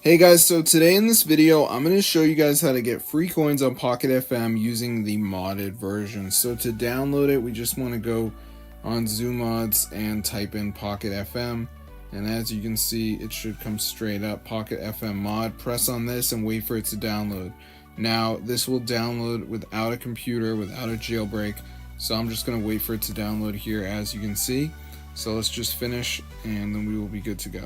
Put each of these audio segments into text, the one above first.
Hey guys, so today in this video, I'm going to show you guys how to get free coins on Pocket FM using the modded version. So to download it, we just want to go on ZooMods and type in Pocket FM. And as you can see, it should come straight up, Pocket FM mod. Press on this and wait for it to download. Now, this will download without a computer, without a jailbreak. So I'm just going to wait for it to download here, as you can see. So let's just finish and then we will be good to go.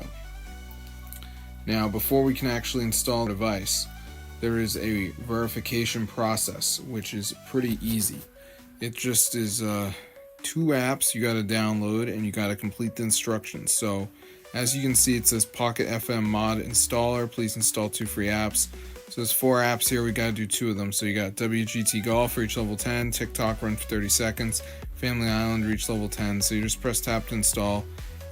Now, before we can actually install the device, there is a verification process, which is pretty easy. It just is 2 apps you got to download and you got to complete the instructions. So, as you can see, it says Pocket FM mod installer. Please install 2 free apps. So there's 4 apps here. We got to do 2 of them. So you got WGT Golf, reach level 10, TikTok, run for 30 seconds, Family Island, reach level 10. So you just press tap to install.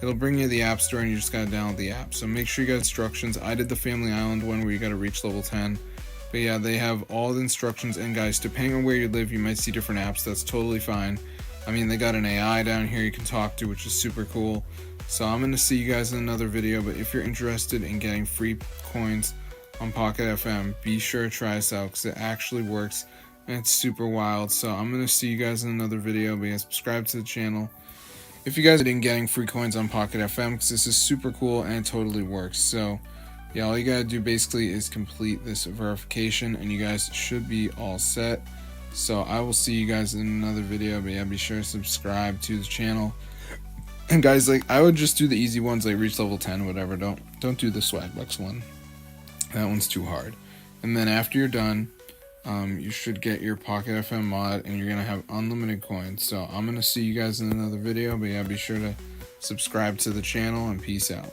It'll bring you to the App Store and you just gotta download the app. So make sure you got instructions. I did the Family Island one where you gotta reach level 10. But yeah, they have all the instructions. And guys, depending on where you live, you might see different apps. That's totally fine. I mean, they got an AI down here you can talk to, which is super cool. So I'm gonna see you guys in another video. But if you're interested in getting free coins on Pocket FM, be sure to try this out because it actually works and it's super wild. So I'm gonna see you guys in another video. But yeah, subscribe to the channel if you guys are getting free coins on Pocket FM, because this is super cool and it totally works. So yeah, all you gotta do basically is complete this verification and you guys should be all set. So I will see you guys in another video. But yeah, be sure to subscribe to the channel. And guys, like, I would just do the easy ones, like reach level 10, whatever. Don't do the swag bucks one. That one's too hard. And then after you're done, you should get your Pocket FM mod and you're gonna have unlimited coins. So I'm gonna see you guys in another video. But yeah, be sure to subscribe to the channel and peace out.